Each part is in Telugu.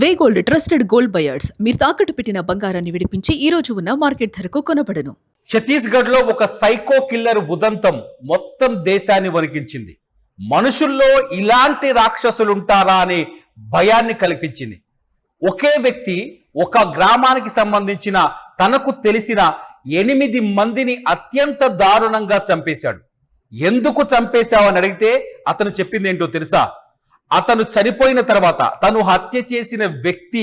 వే గోల్డ్ ట్రస్టెడ్ గోల్డ్ బయర్స్ మీరు తాకట్టు పెట్టిన బంగారాన్ని విడిపించి ఈ రోజు ఉన్న మార్కెట్ ధరకు కొనబడను. ఛత్తీస్గఢ్ లో ఒక సైకో కిల్లర్ ఉదంతం మొత్తం దేశాన్ని వణికించింది. మనుషుల్లో ఇలాంటి రాక్షసులుంటారా అనే భయాన్ని కల్పించింది. ఒకే వ్యక్తి ఒక గ్రామానికి సంబంధించిన తనకు తెలిసిన 8 మందిని అత్యంత దారుణంగా చంపేశాడు. ఎందుకు చంపేశావని అడిగితే అతను చెప్పింది ఏంటో తెలుసా? అతను చనిపోయిన తర్వాత, తను హత్య చేసిన వ్యక్తి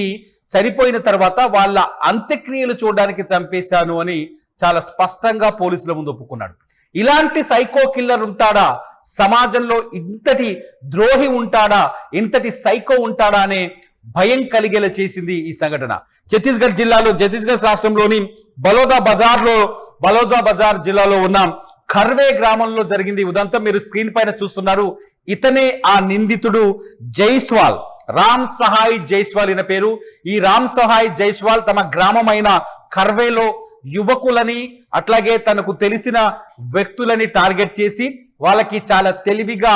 చనిపోయిన తర్వాత వాళ్ళ అంత్యక్రియలు చూడడానికి చంపేశాను అని చాలా స్పష్టంగా పోలీసుల ముందు ఒప్పుకున్నాడు. ఇలాంటి సైకో కిల్లర్ ఉంటాడా? సమాజంలో ఇంతటి ద్రోహి ఉంటాడా? ఇంతటి సైకో ఉంటాడా అనే భయం కలిగేలా చేసింది ఈ సంఘటన. ఛత్తీస్గఢ్ రాష్ట్రంలోని బలోదా బజార్ జిల్లాలో ఉన్న ఖర్వే గ్రామంలో జరిగింది ఉదంతం. మీరు స్క్రీన్ పైన చూస్తున్నారు. ఇతనే ఆ నిందితుడు జైస్వాల్, రామ్ సహాయ్ జైస్వాల్ ఈయన పేరు. ఈ రామ్ సహాయ్ జైస్వాల్ తమ గ్రామమైన ఖర్వేలో యువకులని అట్లాగే తనకు తెలిసిన వ్యక్తులని టార్గెట్ చేసి వాళ్ళకి చాలా తెలివిగా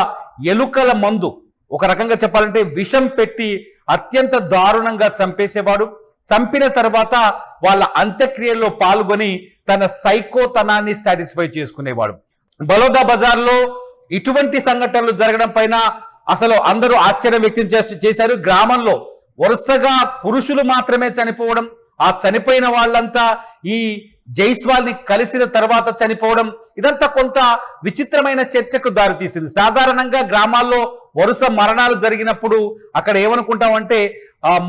ఎలుకల మందు, ఒక రకంగా చెప్పాలంటే విషం పెట్టి అత్యంత దారుణంగా చంపేసేవాడు. చంపిన తర్వాత వాళ్ళ అంత్యక్రియల్లో పాల్గొని తన సైకోతనాన్ని సాటిస్ఫై చేసుకునేవాడు. బలోదా బజార్ లో ఇటువంటి సంఘటనలు జరగడం పైన అసలు అందరూ ఆశ్చర్యం వ్యక్తం చేశారు. గ్రామంలో వరుసగా పురుషులు మాత్రమే చనిపోవడం, ఆ చనిపోయిన వాళ్ళంతా ఈ జైస్వాల్ ని కలిసిన తర్వాత చనిపోవడం, ఇదంతా కొంత విచిత్రమైన చర్చకు దారితీసింది. సాధారణంగా గ్రామాల్లో వరుస మరణాలు జరిగినప్పుడు అక్కడ ఏమనుకుంటామంటే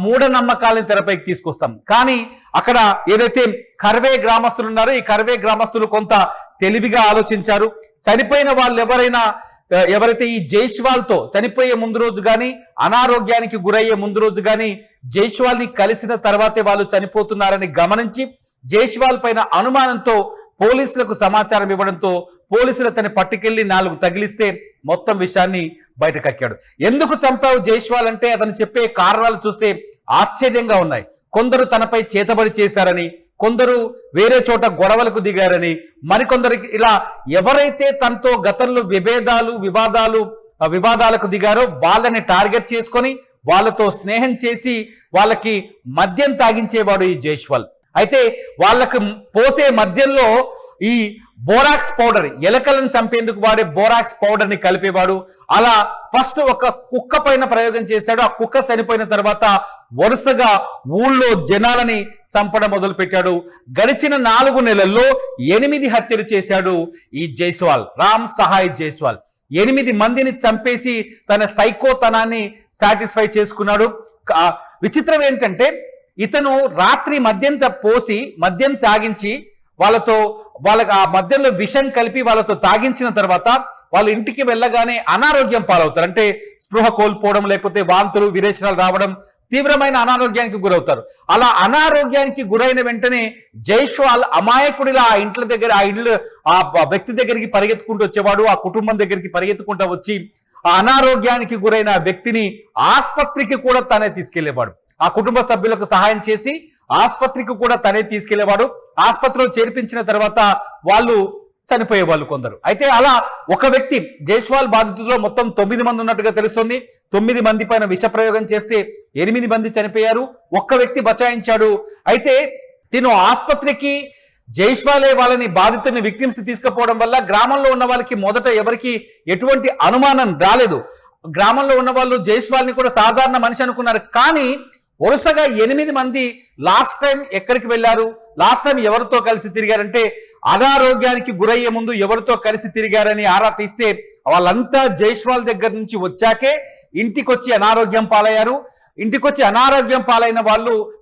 మూఢనమ్మకాలను తెరపైకి తీసుకొస్తాం. కానీ అక్కడ ఏదైతే ఖర్వే గ్రామస్తులు ఉన్నారో ఈ ఖర్వే గ్రామస్తులు కొంత తెలివిగా ఆలోచించారు. చనిపోయిన వాళ్ళు ఎవరైతే ఈ జైస్వాల్తో చనిపోయే ముందు రోజు కానీ అనారోగ్యానికి గురయ్యే ముందు రోజు కానీ జైస్వాల్ ని కలిసిన తర్వాతే వాళ్ళు చనిపోతున్నారని గమనించి జైస్వాల్ పైన అనుమానంతో పోలీసులకు సమాచారం ఇవ్వడంతో పోలీసులు అతన్ని పట్టుకెళ్లి 4 తగిలిస్తే మొత్తం విషయాన్ని బయటకక్కాడు. ఎందుకు చంపావు జైస్వాల్ అంటే అతను చెప్పే కారణాలు చూస్తే ఆశ్చర్యంగా ఉన్నాయి. కొందరు తనపై చేతబడి చేశారని, కొందరు వేరే చోట గొడవలకు దిగారని, మరికొందరికి ఇలా ఎవరైతే తనతో గతంలో వివాదాలకు దిగారో వాళ్ళని టార్గెట్ చేసుకొని వాళ్ళతో స్నేహం చేసి వాళ్ళకి మద్యం తాగించేవాడు ఈ జైస్వాల్. అయితే వాళ్ళకు పోసే మద్యంలో ఈ బోరాక్స్ పౌడర్, ఎలకలను చంపేందుకు వాడే బోరాక్స్ పౌడర్ ని కలిపేవాడు. అలా ఫస్ట్ ఒక కుక్క పైన ప్రయోగం చేశాడు. ఆ కుక్క చనిపోయిన తర్వాత వరుసగా ఊళ్ళో జనాలని చంపడం మొదలు పెట్టాడు. గడిచిన 4 నెలల్లో 8 హత్యలు చేశాడు ఈ జైస్వాల్, రామ్ సహాయ్ జైస్వాల్. 8 మందిని చంపేసి తన సైకోతనాన్ని సాటిస్ఫై చేసుకున్నాడు. విచిత్రం ఏంటంటే ఇతను రాత్రి మద్యం తాగించి వాళ్ళకి ఆ మద్యంలో విషం కలిపి వాళ్ళతో తాగించిన తర్వాత వాళ్ళ ఇంటికి వెళ్ళగానే అనారోగ్యం పాలవుతారు. అంటే స్పృహ కోల్పోవడం, లేకపోతే వాంతులు విరేచనాలు రావడం, తీవ్రమైన అనారోగ్యానికి గురవుతారు. అలా అనారోగ్యానికి గురైన వెంటనే జైస్వాల్ అమాయకుడిలా ఆ వ్యక్తి దగ్గరికి పరిగెత్తుకుంటూ వచ్చేవాడు. ఆ కుటుంబం దగ్గరికి పరిగెత్తుకుంటూ వచ్చి ఆ అనారోగ్యానికి గురైన వ్యక్తిని ఆస్పత్రికి కూడా తనే తీసుకెళ్లేవాడు. ఆ కుటుంబ సభ్యులకు సహాయం చేసి ఆస్పత్రికి కూడా తనే తీసుకెళ్లేవాడు. ఆస్పత్రిలో చేర్పించిన తర్వాత వాళ్ళు చనిపోయేవాళ్ళు కొందరు. అయితే అలా ఒక వ్యక్తి జైస్వాల్ బాధితుల్లో మొత్తం 9 మంది ఉన్నట్టుగా తెలుస్తుంది. 9 మంది పైన విష ప్రయోగం చేస్తే 8 మంది చనిపోయారు. ఒక్క వ్యక్తి బచాయించాడు. అయితే తిను ఆస్పత్రికి జైస్వాలే వాళ్ళని బాధితుని విక్టిమ్స్ తీసుకుపోవడం వల్ల గ్రామంలో ఉన్న వాళ్ళకి మొదట ఎవరికి ఎటువంటి అనుమానం రాలేదు. గ్రామంలో ఉన్న వాళ్ళు జైస్వాల్ ని కూడా సాధారణ మనిషి అనుకున్నారు. కానీ వరుసగా 8 మంది లాస్ట్ టైం ఎక్కడికి వెళ్ళారు, లాస్ట్ టైం ఎవరితో కలిసి తిరిగారంటే అనారోగ్యానికి గురయ్యే ముందు ఎవరితో కలిసి తిరిగారని ఆరా తీస్తే వాళ్ళంతా జైస్వాల్ దగ్గర నుంచి వచ్చాకే ఇంటికొచ్చి అనారోగ్యం పాలయ్యారు. ఇంటికొచ్చి అనారోగ్యం పాలైన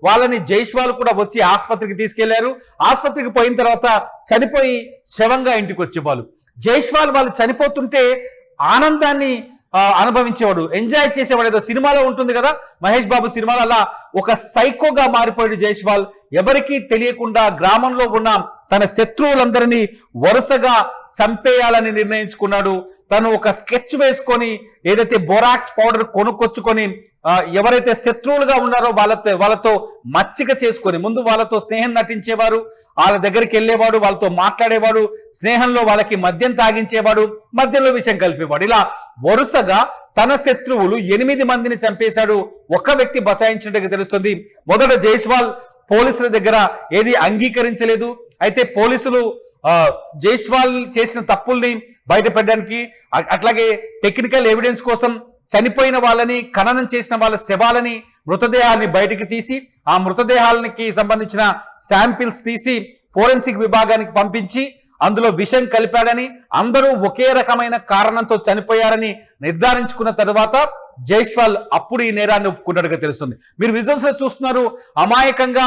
వాళ్ళని జైస్వాల్ కూడా వచ్చి ఆస్పత్రికి తీసుకెళ్లారు. ఆస్పత్రికి పోయిన తర్వాత చనిపోయి శవంగా ఇంటికి వచ్చేవాళ్ళు. జైస్వాల్ వాళ్ళు చనిపోతుంటే ఆనందాన్ని అనుభవించేవాడు, ఎంజాయ్ చేసేవాడు. ఏదో సినిమాలో ఉంటుంది కదా, మహేష్ బాబు సినిమాలో, అలా ఒక సైకోగా మారిపోయాడు జైస్వాల్. ఎవరికీ తెలియకుండా గ్రామంలో ఉన్న తన శత్రువులందరినీ వరుసగా చంపేయాలని నిర్ణయించుకున్నాడు. తను ఒక స్కెచ్ వేసుకొని ఏదైతే బోరాక్స్ పౌడర్ కొనుక్కొచ్చుకొని ఎవరైతే శత్రువులుగా ఉన్నారో వాళ్ళతో మచ్చిక చేసుకొని ముందు వాళ్ళతో స్నేహం నటించేవారు, వాళ్ళ దగ్గరికి వెళ్ళేవాడు, వాళ్ళతో మాట్లాడేవాడు, స్నేహంలో వాళ్ళకి మద్యం తాగించేవాడు, మద్యంలో విషయం కలిపేవాడు. ఇలా వరుసగా తన శత్రువులు 8 మందిని చంపేశాడు, ఒక్క వ్యక్తి బచాయించినట్టుగా తెలుస్తుంది. మొదట జైస్వాల్ పోలీసుల దగ్గర ఏది అంగీకరించలేదు. అయితే పోలీసులు జైస్వాల్ చేసిన తప్పుల్ని బయటపెట్టడానికి అట్లాగే టెక్నికల్ ఎవిడెన్స్ కోసం చనిపోయిన వాళ్ళని, ఖననం చేసిన వాళ్ళ శవాలని, మృతదేహాన్ని బయటికి తీసి ఆ మృతదేహాలకి సంబంధించిన శాంపిల్స్ తీసి ఫోరెన్సిక్ విభాగానికి పంపించి అందులో విషం కలిపాడని, అందరూ ఒకే రకమైన కారణంతో చనిపోయారని నిర్ధారించుకున్న తర్వాత జైస్వాల్ అప్పుడు ఈ నేరాన్ని ఒప్పుకున్నట్టుగా తెలుస్తుంది. మీరు విజువల్స్ లో చూస్తున్నారు, అమాయకంగా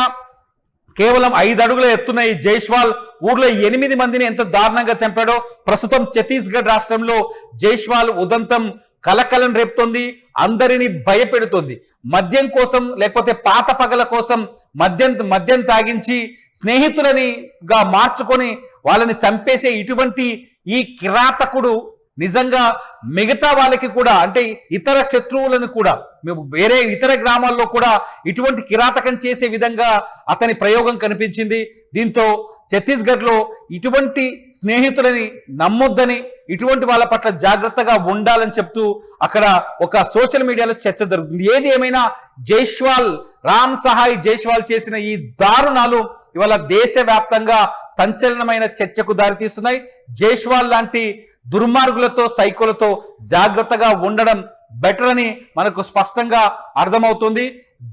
కేవలం 5 అడుగుల ఎత్తున్న ఈ జైస్వాల్ ఊర్లో 8 మందిని ఎంత దారుణంగా చంపాడో ప్రస్తుతం ఛత్తీస్గఢ్ రాష్ట్రంలో జైస్వాల్ ఉదంతం కలకలం రేపుతోంది, అందరినీ భయపెడుతోంది. మద్యం కోసం లేకపోతే పాత పగల కోసం మద్యం తాగించి స్నేహితులనిగా మార్చుకొని వాళ్ళని చంపేసే ఇటువంటి ఈ కిరాతకుడు నిజంగా మిగతా వాళ్ళకి కూడా, అంటే ఇతర శత్రువులను కూడా, వేరే ఇతర గ్రామాల్లో కూడా ఇటువంటి కిరాతకం చేసే విధంగా అతని ప్రయోగం కనిపించింది. దీంతో ఛత్తీస్గఢ్లో ఇటువంటి స్నేహితులని నమ్మొద్దని, ఇటువంటి వాళ్ళ పట్ల జాగ్రత్తగా ఉండాలని చెప్తూ అక్కడ ఒక సోషల్ మీడియాలో చర్చ జరుగుతుంది. ఏది ఏమైనా జైస్వాల్, రామ్ సహాయ్ జైస్వాల్ చేసిన ఈ దారుణాలు ఇవాళ దేశవ్యాప్తంగా సంచలనమైన చర్చకు దారితీస్తున్నాయి. జైస్వాల్ లాంటి దుర్మార్గులతో, సైకోలతో జాగ్రత్తగా ఉండడం బెటర్ అని మనకు స్పష్టంగా అర్థమవుతుంది.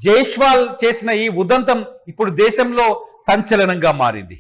జైస్వాల్ చేసిన ఈ ఉదంతం ఇప్పుడు దేశంలో సంచలనంగా మారింది.